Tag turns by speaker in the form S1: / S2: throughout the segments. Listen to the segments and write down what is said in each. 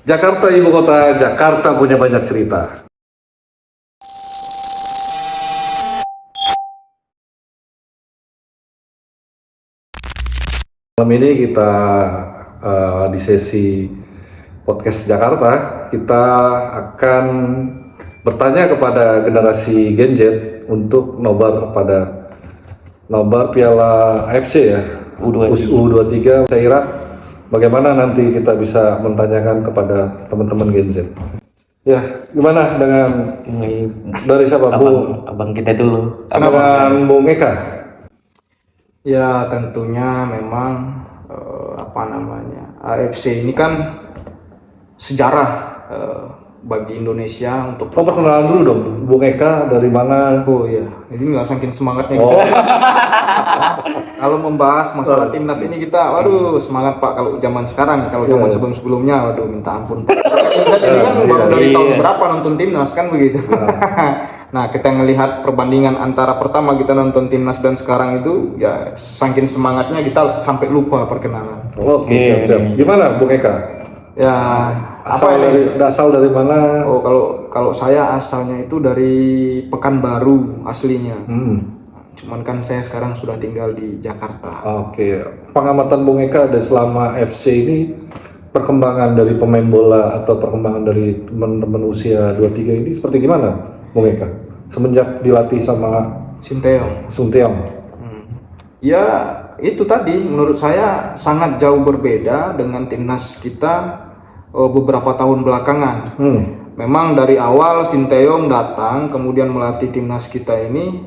S1: Jakarta ibu kota, Jakarta punya banyak cerita. Malam ini kita di sesi podcast Jakarta, kita akan bertanya kepada generasi Gen Z untuk nobar Piala AFC ya, U23 saya kira bagaimana nanti kita bisa menanyakan kepada teman-teman Gen Z. Ya, gimana dengan dari siapa?
S2: Abang kita dulu.
S1: Dengan Bung Eka.
S3: Ya tentunya memang AFC ini kan sejarah bagi Indonesia untuk
S1: Perkenalan dulu dong, Bung Eka dari mana?
S3: oh ya ini nggak saking semangatnya gitu. Kalau membahas masalah timnas ini kita waduh semangat Pak kalau zaman sekarang, kalau zaman sebelum-sebelumnya waduh minta ampun Pak. Ini kan baru dari tahun berapa nonton timnas kan begitu. Nah, kita ngelihat perbandingan antara pertama kita nonton timnas dan sekarang itu ya saking semangatnya kita sampai lupa perkenalan.
S1: Oke, siap-siap. Gimana Bung Eka?
S3: Ya,
S1: Asal dari mana?
S3: Oh, kalau saya asalnya itu dari Pekanbaru aslinya. Cuman kan saya sekarang sudah tinggal di Jakarta.
S1: Oke, pengamatan Bung Eka ada selama FC ini perkembangan dari pemain bola atau perkembangan dari teman-teman usia 23 ini seperti gimana, Bung Eka? Semenjak dilatih sama Shinteong.
S3: Ya, itu tadi menurut saya sangat jauh berbeda dengan timnas kita beberapa tahun belakangan. Memang dari awal Shinteong datang kemudian melatih timnas kita ini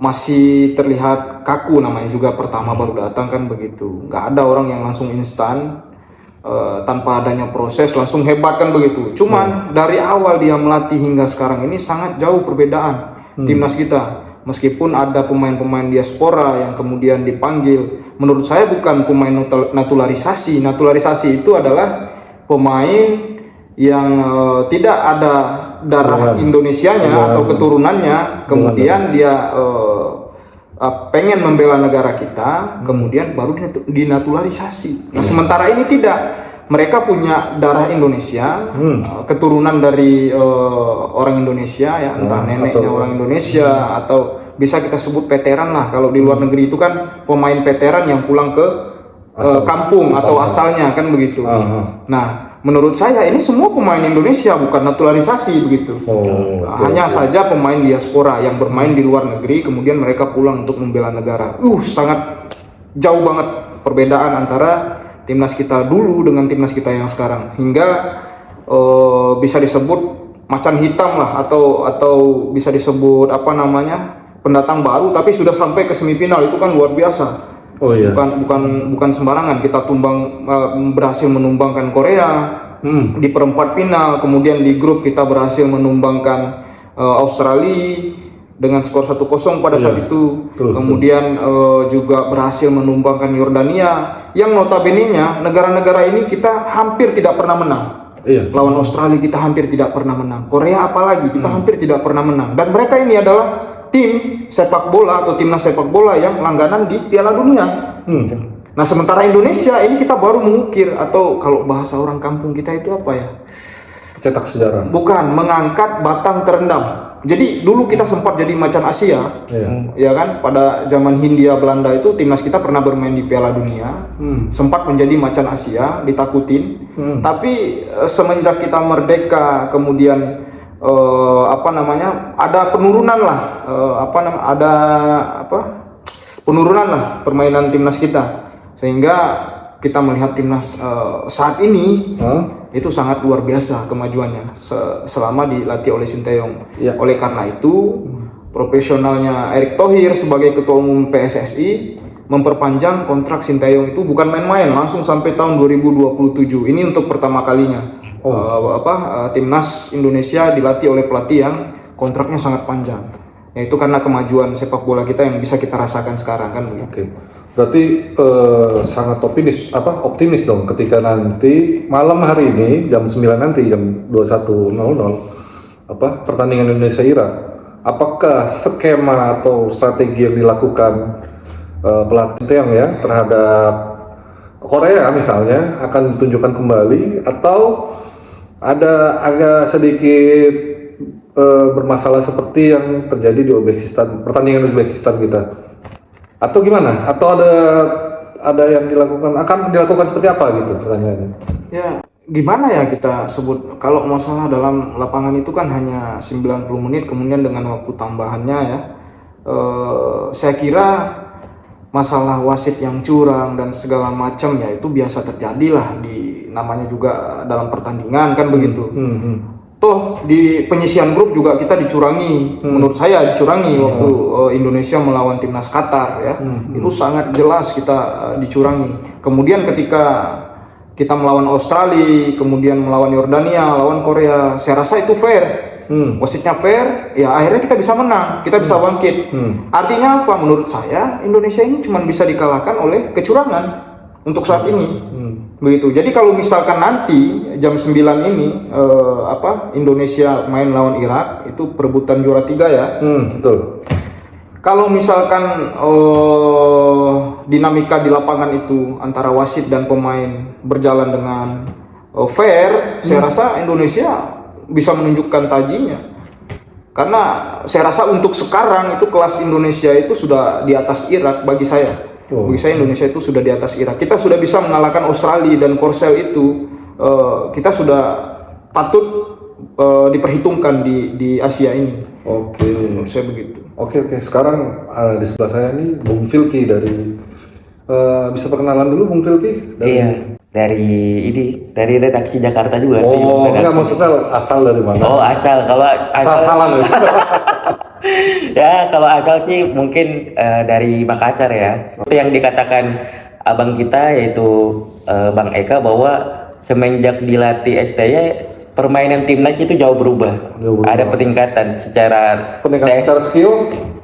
S3: masih terlihat kaku, namanya juga pertama baru datang kan begitu. Nggak ada orang yang langsung instan tanpa adanya proses langsung hebat kan begitu. Cuman dari awal dia melatih hingga sekarang ini sangat jauh perbedaan timnas kita. Meskipun ada pemain-pemain diaspora yang kemudian dipanggil, menurut saya bukan pemain naturalisasi. Naturalisasi itu adalah pemain yang tidak ada darah Indonesianya atau keturunannya, kemudian dia pengen membela negara kita, kemudian baru dinaturalisasi. Nah, sementara ini tidak. Mereka punya darah Indonesia, keturunan dari orang Indonesia ya, entah neneknya orang Indonesia atau bisa kita sebut veteran lah. Kalau di luar negeri itu kan pemain veteran yang pulang ke kampung atau asalnya kan begitu. Nah, menurut saya ini semua pemain Indonesia, bukan naturalisasi begitu. Hanya saja pemain diaspora yang bermain di luar negeri kemudian mereka pulang untuk membela negara. Sangat jauh banget perbedaan antara timnas kita dulu dengan timnas kita yang sekarang, hingga bisa disebut macan hitam lah atau bisa disebut pendatang baru tapi sudah sampai ke semifinal. Itu kan luar biasa. Bukan sembarangan. Kita berhasil menumbangkan Korea di perempat final, kemudian di grup kita berhasil menumbangkan Australia dengan skor 1-0 pada saat itu. Kemudian juga berhasil menumbangkan Yordania yang notabene-nya negara-negara ini kita hampir tidak pernah menang. Lawan Australia kita hampir tidak pernah menang. Korea apalagi kita hampir tidak pernah menang. Dan mereka ini adalah tim sepak bola atau timnas sepak bola yang langganan di Piala Dunia. Nah, sementara Indonesia ini kita baru mengukir, atau kalau bahasa orang kampung kita itu apa ya?
S1: Cetak sejarah.
S3: Bukan, mengangkat batang terendam. Jadi dulu kita sempat jadi macan Asia, ya kan? Pada zaman Hindia Belanda itu timnas kita pernah bermain di Piala Dunia, sempat menjadi macan Asia, ditakutin. Tapi semenjak kita merdeka, kemudian ada penurunan lah, penurunan lah permainan timnas kita, sehingga kita melihat timnas saat ini itu sangat luar biasa kemajuannya selama dilatih oleh Shinteong. Oleh karena itu profesionalnya Erick Thohir sebagai ketua umum PSSI memperpanjang kontrak Shinteong itu bukan main-main, langsung sampai tahun 2027. Ini untuk pertama kalinya timnas Indonesia dilatih oleh pelatih yang kontraknya sangat panjang. Itu karena kemajuan sepak bola kita yang bisa kita rasakan sekarang kan begitu.
S1: Berarti sangat optimis dong ketika nanti malam hari ini jam 9 nanti jam 21.00 pertandingan Indonesia Irak. Apakah skema atau strategi yang dilakukan pelatih yang terhadap Korea misalnya akan ditunjukkan kembali atau ada agak sedikit bermasalah seperti yang terjadi di Uzbekistan, pertandingan Uzbekistan kita, atau gimana? Atau ada yang akan dilakukan seperti apa gitu pertanyaannya?
S3: Ya, gimana ya kita sebut, kalau masalah dalam lapangan itu kan hanya 90 menit kemudian dengan waktu tambahannya ya. Saya kira masalah wasit yang curang dan segala macam ya itu biasa terjadi lah, di namanya juga dalam pertandingan kan begitu. Toh di penyisian grup juga kita dicurangi, menurut saya dicurangi waktu Indonesia melawan timnas Qatar ya. Itu sangat jelas kita dicurangi. Kemudian ketika kita melawan Australia, kemudian melawan Yordania, lawan Korea, saya rasa itu fair. Wasitnya fair, ya akhirnya kita bisa menang, kita bisa bangkit. Artinya apa? Menurut saya Indonesia ini cuma bisa dikalahkan oleh kecurangan untuk saat ini. Begitu. Jadi kalau misalkan nanti jam 9 ini Indonesia main lawan Irak, itu perebutan juara 3 ya.
S1: Betul.
S3: Kalau misalkan dinamika di lapangan itu antara wasit dan pemain berjalan dengan fair, saya rasa Indonesia bisa menunjukkan tajinya. Karena saya rasa untuk sekarang itu kelas Indonesia itu sudah di atas Irak bagi saya. Bagi saya Indonesia itu sudah di atas Irak. Kita sudah bisa mengalahkan Australia dan Korsel itu. Kita sudah patut diperhitungkan di Asia ini.
S1: Oke.
S3: Menurut saya begitu.
S1: Oke. Sekarang di sebelah saya nih Bung Filki dari bisa perkenalan dulu Bung Filki?
S2: Iya, dari redaksi Jakarta juga.
S1: Oh, enggak, maksudnya asal dari mana?
S2: Oh, asal. Kalau
S1: Asal-asalan ya.
S2: ya, kalau asal sih mungkin dari Makassar ya. Itu yang dikatakan abang kita yaitu Bang Eka, bahwa semenjak dilatih STY permainan timnas itu jauh berubah. Ada peningkatan secara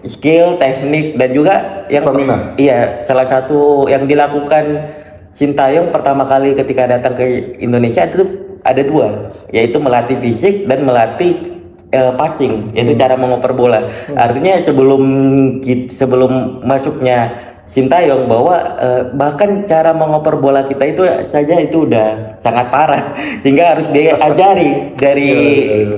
S2: skill, teknik, dan juga yang
S1: stamina.
S2: Iya, salah satu yang dilakukan Sintayong pertama kali ketika datang ke Indonesia itu ada dua, yaitu melatih fisik dan melatih passing, yaitu cara mengoper bola. Artinya sebelum masuknya Sintayong, bahwa bahkan cara mengoper bola kita itu saja itu udah sangat parah, sehingga harus diajari dari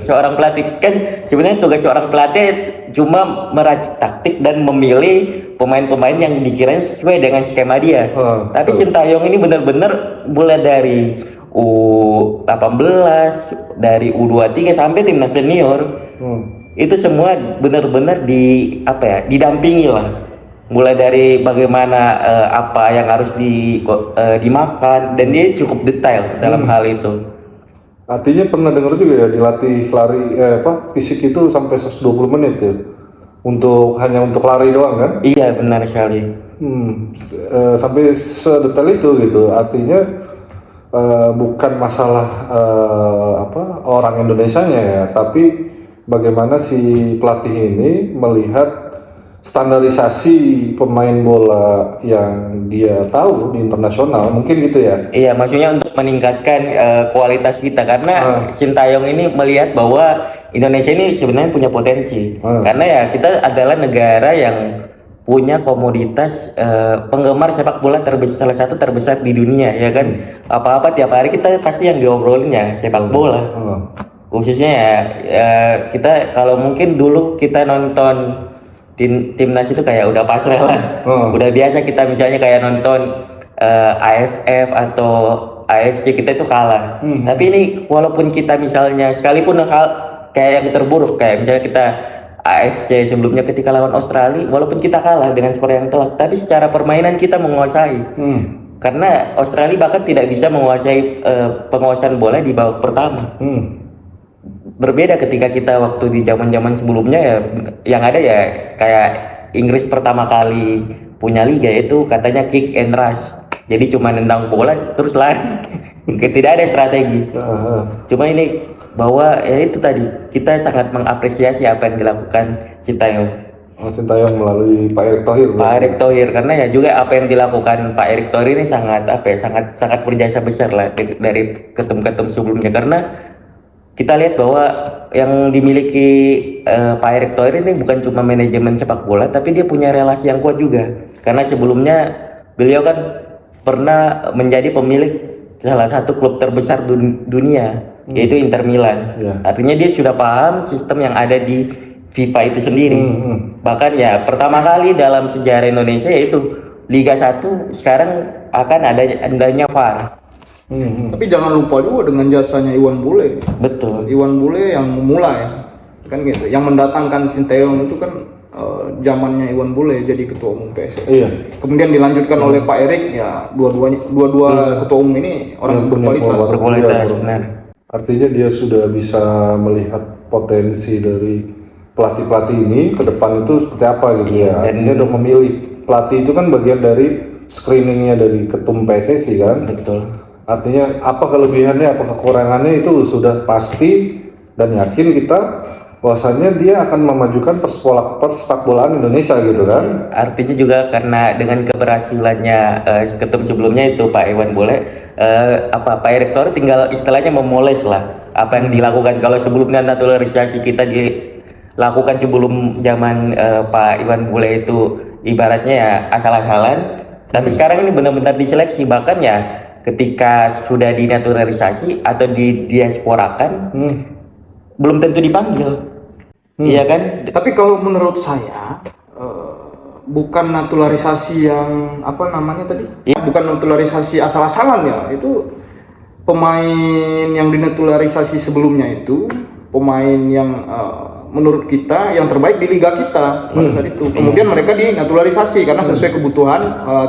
S2: seorang pelatih. Kan sebenarnya tugas seorang pelatih cuma meracik taktik dan memilih pemain-pemain yang dikirain sesuai dengan skema dia. Tapi Sintayong ini benar-benar mulai dari U18, dari U23 sampai timnas senior. Itu semua benar-benar didampingi lah. Mulai dari bagaimana apa yang harus dimakan, dan dia cukup detail dalam hal itu.
S1: Artinya pernah dengar juga ya dilatih lari fisik itu sampai 120 menit ya. Hanya untuk lari doang kan?
S2: Iya, benar sekali.
S1: Sampai sedetail itu gitu. Artinya bukan masalah orang Indonesianya ya, tapi bagaimana si pelatih ini melihat standarisasi pemain bola yang dia tahu di internasional, mungkin gitu ya?
S2: Iya, maksudnya untuk meningkatkan kualitas kita, karena Sintayong ini melihat bahwa Indonesia ini sebenarnya punya potensi. Karena ya kita adalah negara yang punya komoditas penggemar sepak bola salah satu terbesar di dunia, ya kan? Apa-apa tiap hari kita pasti yang diobrolinnya sepak bola. Khususnya ya kita kalau mungkin dulu kita nonton timnas itu kayak udah pasrah lah. Udah biasa kita misalnya kayak nonton AFF atau AFC, kita itu kalah. Tapi ini walaupun kita misalnya sekalipun kayak yang terburuk, kayak misalnya kita AFC sebelumnya ketika lawan Australia, walaupun kita kalah dengan skor yang telak, tapi secara permainan kita menguasai. Karena Australia bahkan tidak bisa menguasai penguasaan bola di babak pertama. Berbeda ketika kita waktu di zaman-zaman sebelumnya ya, yang ada ya kayak Inggris pertama kali punya liga itu katanya kick and rush. Jadi cuma nendang bola terus lari. Tidak ada strategi. Cuma ini bahwa ya itu tadi, kita sangat mengapresiasi apa yang dilakukan Sintayong.
S1: Sintayong melalui Pak Erick Thohir.
S2: Pak Erick Thohir, karena ya juga apa yang dilakukan Pak Erick Thohir ini sangat sangat berjasa besar lah dari ketum-ketum sebelumnya. Karena kita lihat bahwa yang dimiliki Pak Erick Thohir ini bukan cuma manajemen sepak bola, tapi dia punya relasi yang kuat juga. Karena sebelumnya beliau kan pernah menjadi pemilik salah satu klub terbesar dunia, yaitu Inter Milan. Artinya dia sudah paham sistem yang ada di FIFA itu sendiri. Bahkan ya pertama kali dalam sejarah Indonesia yaitu Liga 1 sekarang akan adanya VAR.
S3: Tapi jangan lupa juga dengan jasanya Iwan Bule.
S2: Betul.
S3: Iwan Bule yang memulai, kan gitu. Yang mendatangkan Sinteyong itu kan zamannya Iwan Bule jadi ketua umum PSSI.
S1: Iya.
S3: Kemudian dilanjutkan oleh Pak Erik, ya dua ketua umum ini orang yang berkualitas.
S2: Benar.
S1: Artinya dia sudah bisa melihat potensi dari pelatih-pelatih ini ke depan itu seperti apa gitu ya. Artinya udah memilih pelatih itu kan bagian dari screeningnya dari ketum PSSI kan.
S2: Betul.
S1: Artinya apa kelebihannya, apa kekurangannya itu sudah pasti dan yakin kita bahwasannya dia akan memajukan persepak bolaan Indonesia gitu kan.
S2: Artinya juga karena dengan keberhasilannya ketum sebelumnya itu Pak Iwan Bule, Pak Erick Thohir tinggal istilahnya memoles lah apa yang dilakukan. Kalau sebelumnya naturalisasi kita dilakukan sebelum zaman Pak Iwan Bule itu ibaratnya ya asal-asalan, tapi sekarang ini benar-benar diseleksi. Bahkan ya ketika sudah dinaturalisasi atau didiasporakan belum tentu dipanggil. Iya kan?
S3: Tapi kalau menurut saya bukan naturalisasi yang apa namanya tadi? Bukan naturalisasi asal-asalan ya. Itu pemain yang dinaturalisasi sebelumnya itu pemain yang menurut kita yang terbaik di liga kita pada saat itu. Kemudian mereka dinaturalisasi karena sesuai kebutuhan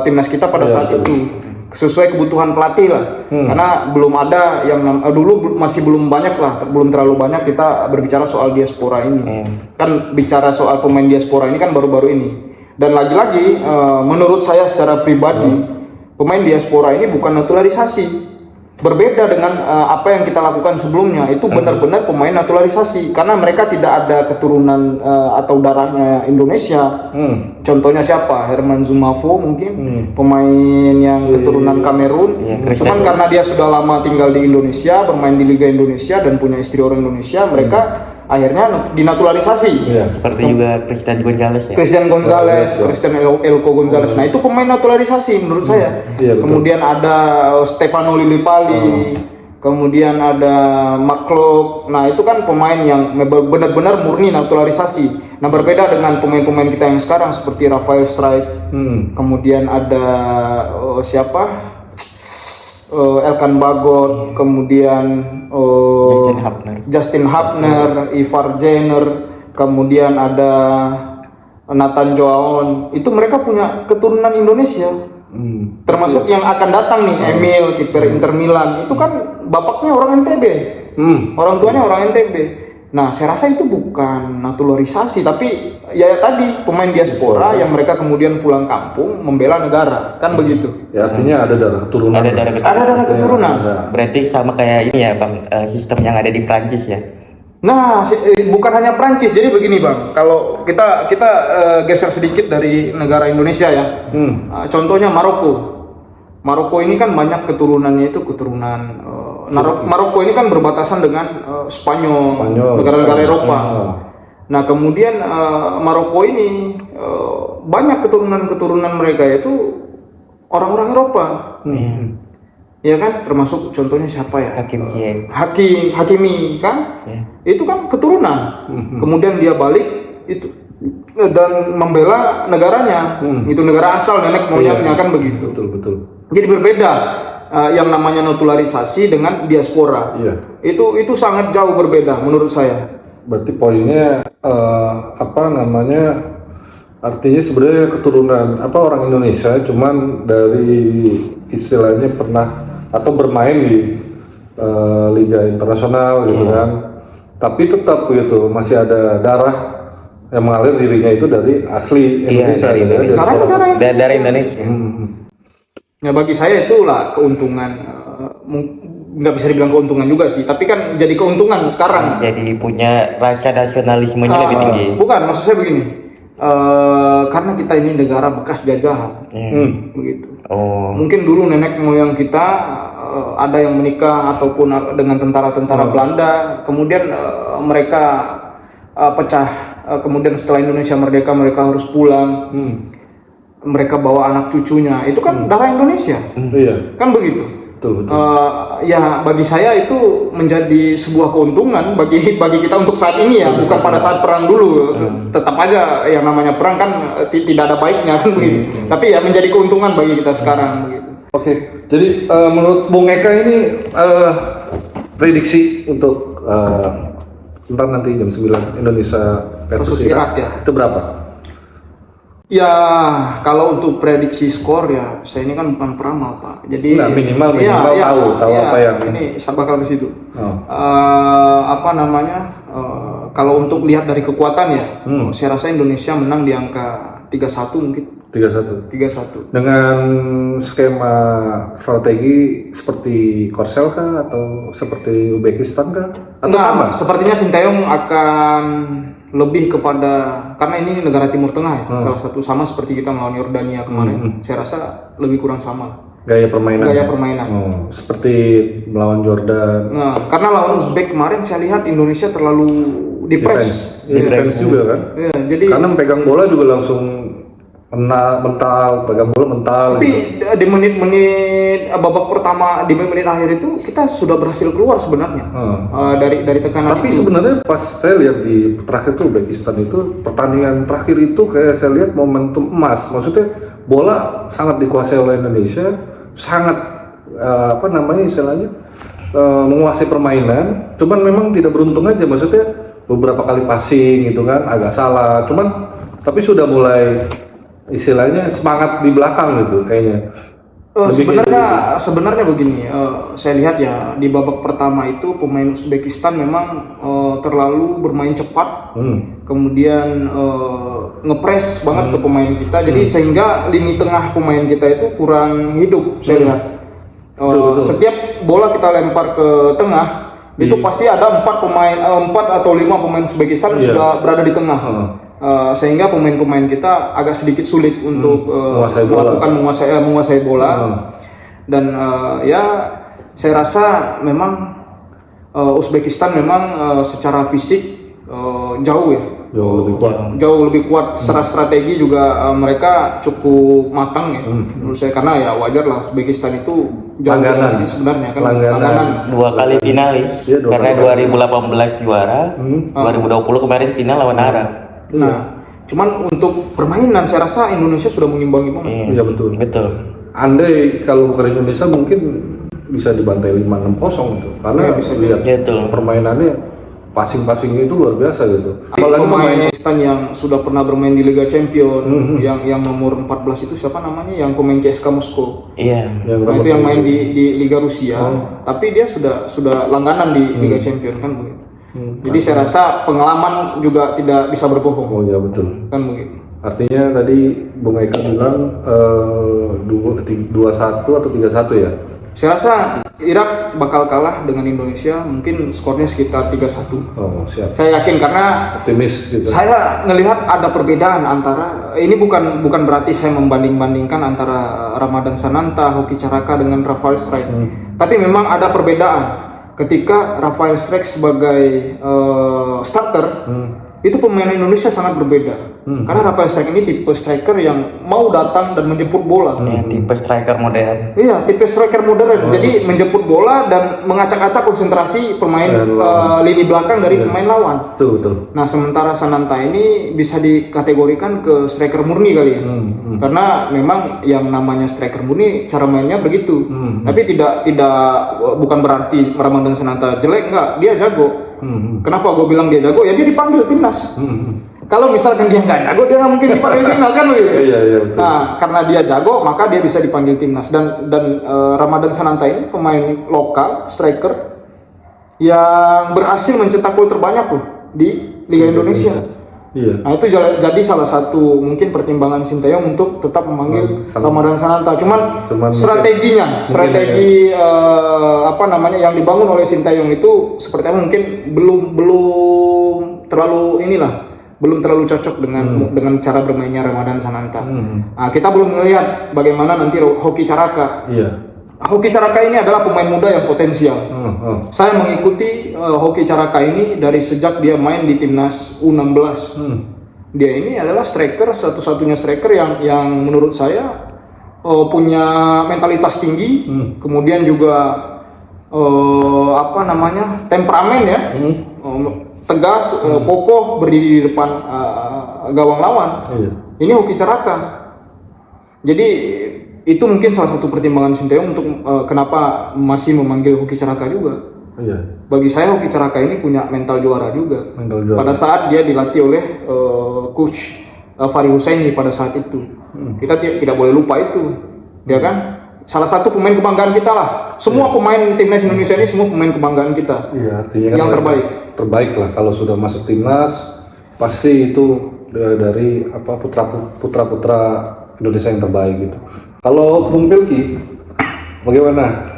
S3: timnas kita pada saat itu. Sesuai kebutuhan pelatih lah, karena belum ada yang dulu masih belum banyak lah, belum terlalu banyak kita berbicara soal diaspora ini. Kan bicara soal pemain diaspora ini kan baru-baru ini. Dan lagi-lagi menurut saya secara pribadi pemain diaspora ini bukan naturalisasi. Berbeda dengan apa yang kita lakukan sebelumnya, itu benar-benar pemain naturalisasi karena mereka tidak ada keturunan atau darahnya Indonesia. Contohnya siapa? Herman Zumafo mungkin pemain yang keturunan Kamerun. Cuman karena dia sudah lama tinggal di Indonesia, bermain di Liga Indonesia dan punya istri orang Indonesia, mereka akhirnya dinaturalisasi.
S2: Seperti juga Christian Gonzalez ya.
S3: Christian Elko Gonzalez. Nah, itu pemain naturalisasi menurut saya. Kemudian ada Stefano Lillipali, kemudian ada Maklok. Nah, itu kan pemain yang benar-benar murni naturalisasi. Nah, berbeda dengan pemain-pemain kita yang sekarang seperti Rafael Strike. Kemudian ada siapa? Elkan Bagot, kemudian Justin Hapner, Ivar Jenner, kemudian ada Nathan Joaon. Itu mereka punya keturunan Indonesia. Termasuk yang akan datang nih, Emil, kiper Inter Milan. Itu kan bapaknya orang NTB. Orang tuanya orang NTB. Nah, saya rasa itu bukan naturalisasi, tapi ya tadi pemain diaspora yang mereka kemudian pulang kampung membela negara, kan begitu.
S1: Ya artinya ada darah keturunan.
S2: Ada darah keturunan. Berarti sama kayak ini ya Bang, sistem yang ada di Prancis ya.
S3: Nah, bukan hanya Prancis. Jadi begini Bang, kalau kita geser sedikit dari negara Indonesia ya. Contohnya Maroko. Maroko ini kan banyak keturunannya itu keturunan Maroko ini kan berbatasan dengan Spanyol, negara-negara Eropa. Nah, kemudian Maroko ini banyak keturunan mereka itu orang-orang Eropa. Ya kan, termasuk contohnya siapa ya? Hakimi kan? Itu kan keturunan. Kemudian dia balik itu dan membela negaranya. Itu negara asal nenek moyangnya kan begitu.
S1: Betul.
S3: Jadi berbeda yang namanya naturalisasi dengan diaspora. Itu sangat jauh berbeda menurut saya.
S1: Berarti poinnya artinya sebenarnya keturunan orang Indonesia cuman dari istilahnya pernah atau bermain di liga internasional gitu kan. Tapi tetap gitu masih ada darah yang mengalir dirinya itu dari asli Indonesia.
S2: Dari Indonesia.
S3: Nah, bagi saya itulah keuntungan, nggak bisa dibilang keuntungan juga sih, tapi kan jadi keuntungan sekarang.
S2: Jadi punya rasa nasionalismenya lebih tinggi.
S3: Bukan, maksud saya begini, karena kita ini negara bekas jajahan, begitu. Mungkin dulu nenek moyang kita ada yang menikah ataupun dengan tentara-tentara Belanda, kemudian mereka pecah, kemudian setelah Indonesia merdeka mereka harus pulang. mereka bawa anak cucunya, itu kan darah Indonesia,
S1: Iya,
S3: kan begitu.
S1: betul.
S3: Ya bagi saya itu menjadi sebuah keuntungan bagi kita untuk saat ini ya, bukan pada saat perang dulu. Tetap aja yang namanya perang kan tidak ada baiknya kan begitu. Tapi ya menjadi keuntungan bagi kita sekarang begitu.
S1: Oke, jadi menurut Bung Eka ini prediksi untuk ntar nanti jam 9 Indonesia versus Irak
S3: ya.
S1: Itu berapa?
S3: Ya kalau untuk prediksi skor ya, saya ini kan bukan peramal Pak. Jadi
S1: minimal tahu apa yang
S3: ini saya bakal ke situ.
S1: Oh.
S3: Kalau untuk lihat dari kekuatan ya, saya rasa Indonesia menang di angka 3-1 mungkin. 3-1. Dengan
S1: skema strategi seperti Korsel kah atau seperti Uzbekistan kah? Atau sama?
S3: Sepertinya Sintayong akan lebih kepada, karena ini negara Timur Tengah ya, salah satu sama seperti kita melawan Yordania kemarin. Saya rasa lebih kurang sama.
S1: Gaya permainan. Seperti melawan Jordan.
S3: Nah, karena lawan Uzbek kemarin saya lihat Indonesia terlalu defense
S1: juga kan?
S3: Ya, jadi
S1: karena pegang bola juga langsung mental, pegang bola mental.
S3: Tapi gitu. Di menit-menit babak pertama, di menit akhir itu kita sudah berhasil keluar sebenarnya dari tekanan.
S1: Tapi sebenarnya pas saya lihat di terakhir tuh Uzbekistan itu pertandingan terakhir itu kayak saya lihat momentum emas. Maksudnya bola sangat dikuasai oleh Indonesia, sangat istilahnya menguasai permainan. Cuman memang tidak beruntung aja. Maksudnya beberapa kali passing gitu kan agak salah. Tapi sudah mulai istilahnya semangat di belakang gitu kayaknya.
S3: Sebenarnya begini, saya lihat ya di babak pertama itu pemain Uzbekistan memang terlalu bermain cepat, kemudian ngepres banget ke pemain kita, jadi sehingga lini tengah pemain kita itu kurang hidup. Saya lihat setiap bola kita lempar ke tengah itu pasti ada 4 atau 5 pemain Uzbekistan sudah berada di tengah. Sehingga pemain-pemain kita agak sedikit sulit untuk menguasai bola. Dan ya saya rasa memang Uzbekistan memang secara fisik jauh lebih kuat secara strategi juga. Mereka cukup matang ya menurut saya, karena ya wajar lah Uzbekistan itu
S1: langganan
S3: sebenarnya kan,
S1: langganan
S2: 2 kali finalis karena 2018 juara, 2020 kemarin final lawan Arab.
S3: Nah, cuman untuk permainan saya rasa Indonesia sudah mengimbangi banget.
S1: Iya betul. Andai kalau bukan Indonesia mungkin bisa dibantai 5-6-0 gitu. Karena bisa lihat permainannya, passing-passingnya itu luar biasa gitu.
S3: Apalagi pemain yang sudah pernah bermain di Liga Champion, yang nomor 14 itu siapa namanya? Yang pemain CSKA Moskow.
S2: Iya.
S3: Itu yang main di Liga Rusia, tapi dia sudah langganan di Liga Champion kan begitu. Jadi saya rasa pengalaman juga tidak bisa berbohong.
S1: Oh iya betul.
S3: Kan begitu.
S1: Artinya tadi Bung Eka bilang 2-1 atau 3-1 ya?
S3: Saya rasa Irak bakal kalah dengan Indonesia, mungkin skornya sekitar 3-1.
S1: Oh siap.
S3: Saya yakin karena
S1: optimis gitu.
S3: Saya ngelihat ada perbedaan antara, ini bukan berarti saya membanding-bandingkan antara Ramadan Sananta, Hoki Caraka dengan Rafael Strijk. Tapi memang ada perbedaan. Ketika Rafael Strijk sebagai starter, itu pemain Indonesia sangat berbeda. Karena Rafael Strijk ini tipe striker yang mau datang dan menjemput bola.
S2: Tipe striker modern.
S3: Iya, tipe striker modern. Jadi menjemput bola dan mengacak-acak konsentrasi pemain lini belakang dari pemain lawan.
S1: Betul.
S3: Nah, sementara Sananta ini bisa dikategorikan ke striker murni kali ya. Karena memang yang namanya striker murni cara mainnya begitu. Tapi bukan berarti Ramadan Sananta jelek, enggak, dia jago. Kenapa gue bilang dia jago? Ya dia dipanggil timnas. Kalau misalkan dia nggak jago, dia nggak mungkin dipanggil timnas kan begitu.
S1: Iya, betul.
S3: Nah, karena dia jago, maka dia bisa dipanggil timnas. Dan Ramadan Sananta ini pemain lokal, striker yang berhasil mencetak gol terbanyak loh di Liga Indonesia.
S1: Iya.
S3: Nah itu jadi salah satu mungkin pertimbangan Sintayong untuk tetap memanggil Ramadan Sananta. Cuman strategi yang dibangun oleh Sintayong itu seperti apa mungkin belum terlalu cocok dengan cara bermainnya Ramadan Sananta. Nah, kita belum melihat bagaimana nanti Hoki Caraka.
S1: Iya.
S3: Hoki Caraka ini adalah pemain muda yang potensial. Saya mengikuti Hoki Caraka ini dari sejak dia main di timnas U16. Dia ini adalah striker, satu-satunya striker yang menurut saya punya mentalitas tinggi, kemudian juga temperamen ya, tegas, kokoh, berdiri di depan gawang lawan. Ini Hoki Caraka. Jadi itu mungkin salah satu pertimbangan Sinteyong untuk kenapa masih memanggil Hoki Caraka juga. Bagi saya Hoki Caraka ini punya mental juara juga. Pada saat dia dilatih oleh coach Fahri Husaini pada saat itu. Kita tidak boleh lupa itu, ya kan? Salah satu pemain kebanggaan kita lah. Semua pemain timnas Indonesia ini semua pemain kebanggaan kita.
S1: Artinya
S3: yang terbaik.
S1: Terbaik lah kalau sudah masuk timnas, pasti itu dari putra-putra Indonesia yang terbaik gitu. Kalau Bung Filki, bagaimana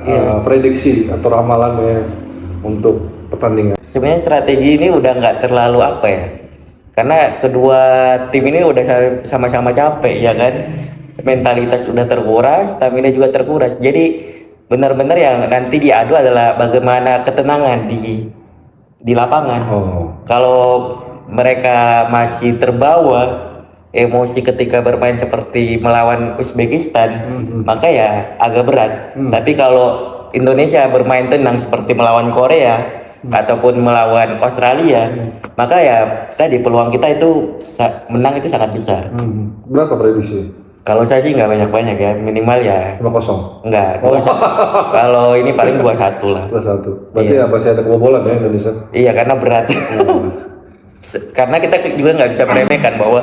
S1: prediksi atau ramalannya untuk pertandingan?
S2: Sebenarnya strategi ini udah nggak terlalu apa ya, karena kedua tim ini udah sama-sama capek ya kan, mentalitas udah terkuras, stamina juga terkuras. Jadi benar-benar yang nanti diadu adalah bagaimana ketenangan di lapangan. Kalau mereka masih terbawa emosi ketika bermain seperti melawan Uzbekistan, maka ya agak berat. Tapi kalau Indonesia bermain tenang seperti melawan Korea ataupun melawan Australia, maka ya tadi peluang kita itu menang itu sangat besar.
S1: Berapa prediksi?
S2: Kalau saya sih nggak banyak-banyak ya, minimal ya
S1: 5-0.
S2: Enggak. Kalau ini paling 2-1 lah.
S1: 2-1. Berarti masih ada kebobolan ya Indonesia?
S2: Iya, karena berat. Karena kita juga nggak bisa meremehkan bahwa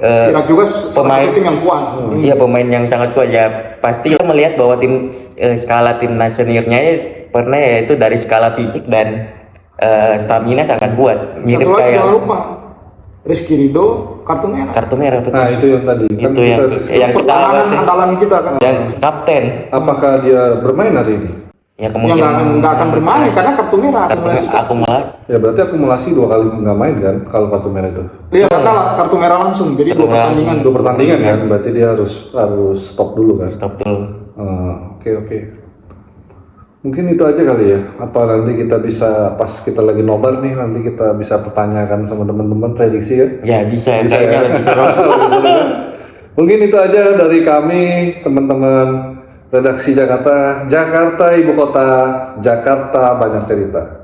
S3: Irak juga pemain tim yang kuat.
S2: Iya, pemain yang sangat kuat ya. Pasti kita melihat bahwa tim skala timnas seniornya pernah yaitu dari skala fisik dan stamina sangat kuat. Mirip
S3: Satu lagi
S2: kayak
S3: jangan lupa Rizky Ridho kartu merah.
S2: Kartu merah betul.
S1: Nah itu yang tadi.
S2: Itu yang
S3: pertahanan andalan kita kan.
S2: Yang kapten.
S1: Apakah dia bermain hari ini?
S2: Ya
S3: Yang
S2: kemungkinan
S3: nggak akan bermain karena kartu merah.
S2: akumulasi.
S1: Ya berarti akumulasi 2 kali nggak main kan kalau kartu merah itu?
S3: Iya karena kartu merah langsung. Jadi 2 pertandingan.
S1: 2 pertandingan kan? Berarti dia harus stop dulu kan?
S2: Stop dulu.
S1: Oke. Mungkin itu aja kali ya. Apa nanti kita bisa pas kita lagi nobar nih nanti kita bisa pertanyakan sama teman-teman prediksi ya?
S2: Ya bisa
S1: Bisa
S2: kayaknya
S1: ya?
S2: lebih seru.
S1: Mungkin itu aja dari kami teman-teman redaksi Jakarta, Ibu Kota, Jakarta banyak cerita.